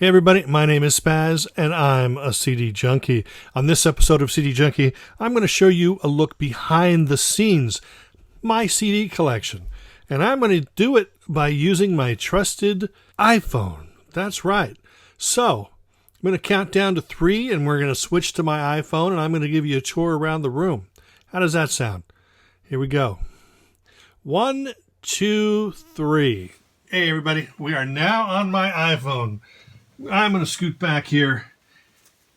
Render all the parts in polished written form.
Hey everybody, my name is SPAZ and I'm a CD junkie. On this episode of CD Junkie, I'm going to show you a look behind the scenes, my CD collection. And I'm going to do it by using my trusted iPhone. That's right. So, I'm going to count down to 3 and we're going to switch to my iPhone and I'm going to give you a tour around the room. How does that sound? Here we go. 1, 2, 3. Hey everybody, we are now on my iPhone. I'm going to scoot back here.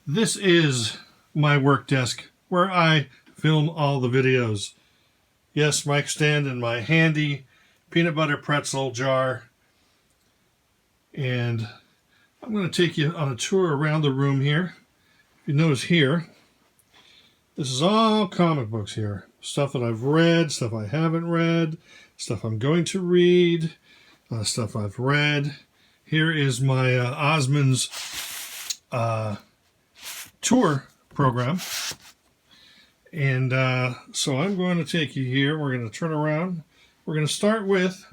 This is my work desk where I film all the videos. Yes, mic stand and my handy peanut butter pretzel jar. And I'm going to take you on a tour around the room here. If you notice here, this is all comic books here. Stuff that I've read, stuff I haven't read, stuff I'm going to read, stuff I've read. Here is my Osmond's tour program. And so I'm going to take you here. We're going to turn around. We're going to start with,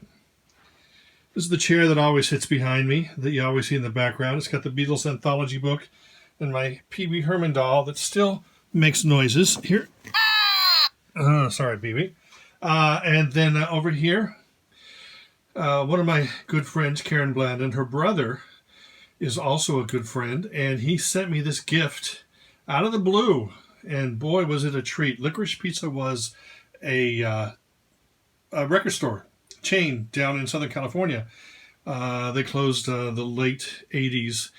this is the chair that always sits behind me, that you always see in the background. It's got the Beatles anthology book and my Pee Wee Herman doll that still makes noises. Here. Sorry, Pee Wee. And then over here, one of my good friends, Karen Blandon, her brother is also a good friend, and he sent me this gift out of the blue, and boy, was it a treat. Licorice Pizza was a record store chain down in Southern California. They closed the late 80s,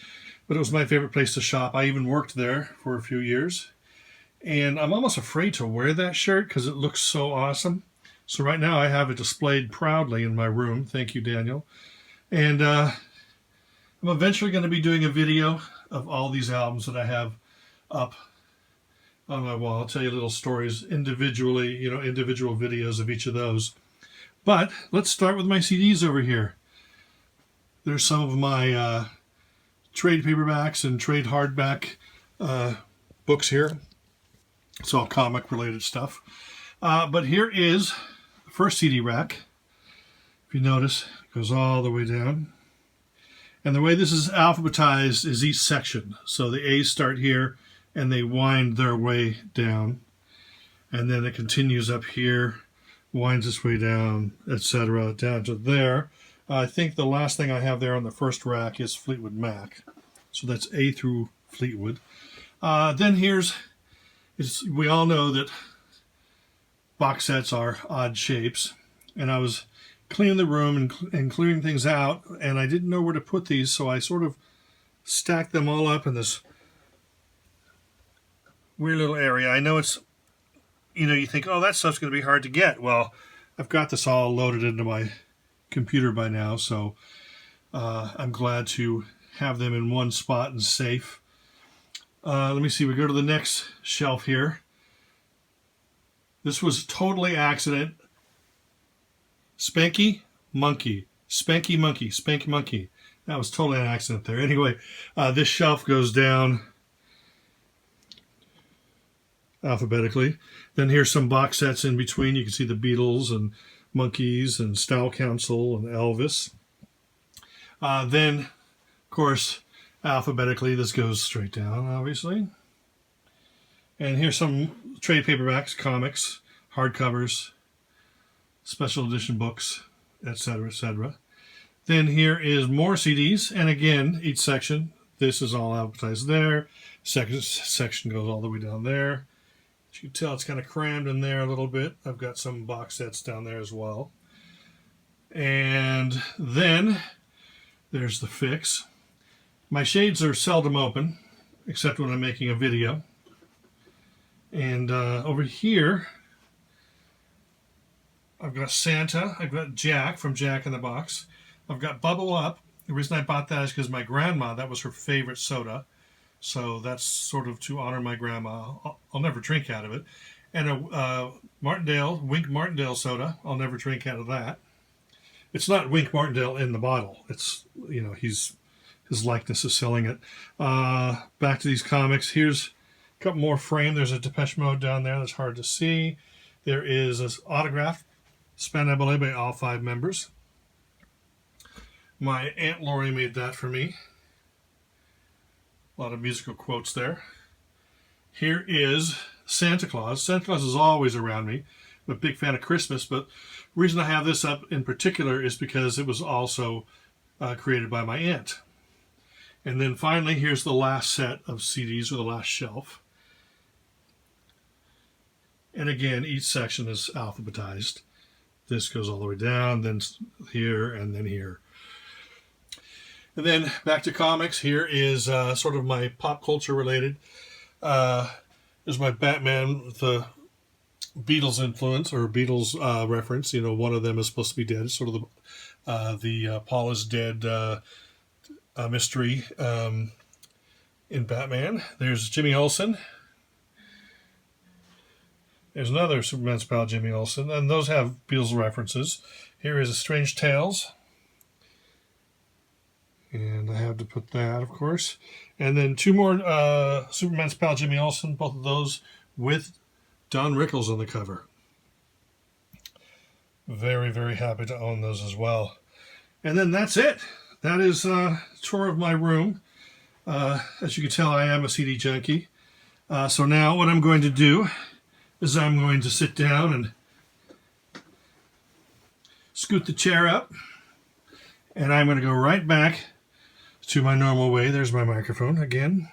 but it was my favorite place to shop. I even worked there for a few years, and I'm almost afraid to wear that shirt because it looks so awesome. So right now I have it displayed proudly in my room. Thank you, Daniel. And I'm eventually going to be doing a video of all these albums that I have up on my wall. I'll tell you little stories individually, individual videos of each of those. But let's start with my CDs over here. There's some of my trade paperbacks and trade hardback books here. It's all comic related stuff. But here is first CD rack. If you notice, it goes all the way down. And the way this is alphabetized is each section. So the A's start here and they wind their way down. And then it continues up here, winds its way down, etc., down to there. I think the last thing I have there on the first rack is Fleetwood Mac. So that's A through Fleetwood. Then we all know that box sets are odd shapes, and I was cleaning the room and clearing things out, and I didn't know where to put these, so I sort of stacked them all up in this weird little area. I know it's, you think, oh, that stuff's going to be hard to get. Well, I've got this all loaded into my computer by now, so I'm glad to have them in one spot and safe. Let me see, we go to the next shelf here. This was totally accident. Spanky Monkey. Spanky Monkey. Spanky Monkey. That was totally an accident there. Anyway, this shelf goes down alphabetically. Then here's some box sets in between. You can see the Beatles and Monkees and Style Council and Elvis. Then, of course, alphabetically, this goes straight down, obviously. And here's some trade paperbacks, comics, hardcovers, special edition books, etc., etc. Then here is more CDs, and again, each section, this is all alphabetized there. Section goes all the way down there. As you can tell, it's kind of crammed in there a little bit. I've got some box sets down there as well. And then there's the fix. My shades are seldom open, except when I'm making a video. And over here, I've got Santa. I've got Jack from Jack in the Box. I've got Bubble Up. The reason I bought that is because my grandma, that was her favorite soda. So that's sort of to honor my grandma. I'll never drink out of it. And a Wink Martindale soda. I'll never drink out of that. It's not Wink Martindale in the bottle. It's, his likeness is selling it. Back to these comics. Here's a couple more framed. There's a Depeche Mode down there that's hard to see. There is an autograph, Spanabale by all 5 members. My Aunt Lori made that for me. A lot of musical quotes there. Here is Santa Claus. Santa Claus is always around me. I'm a big fan of Christmas, but the reason I have this up in particular is because it was also created by my aunt. And then finally, here's the last set of CDs, or the last shelf. And again, each section is alphabetized. This goes all the way down, then here, and then here. And then back to comics. Here is sort of my pop culture related. There's my Batman with the Beatles influence, or Beatles reference. You know, one of them is supposed to be dead. It's sort of the Paul is dead mystery in Batman. There's Jimmy Olsen. There's another Superman's pal, Jimmy Olsen, and those have Beatles references. Here is A Strange Tales. And I have to put that, of course. And then two more Superman's pal, Jimmy Olsen, both of those with Don Rickles on the cover. Very, very happy to own those as well. And then that's it. That is a tour of my room. As you can tell, I am a CD junkie. So now what I'm going to do is I'm going to sit down and scoot the chair up. And I'm going to go right back to my normal way. There's my microphone again.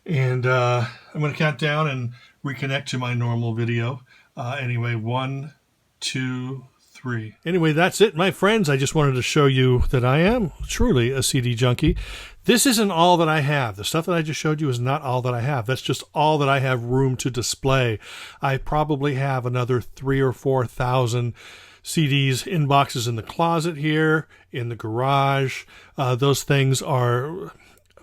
And I'm going to count down and reconnect to my normal video. Anyway, 1, 2, 3. Anyway, that's it, my friends. I just wanted to show you that I am truly a CD junkie. This isn't all that I have. The stuff that I just showed you is not all that I have. That's just all that I have room to display. I probably have another 3,000 or 4,000 CDs in boxes in the closet here, in the garage. Those things are,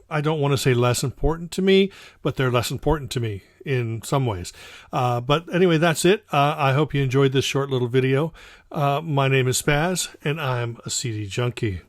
I don't want to say less important to me, but they're less important to me in some ways. But anyway, that's it. I hope you enjoyed this short little video. My name is SPAZ, and I'm a CD junkie.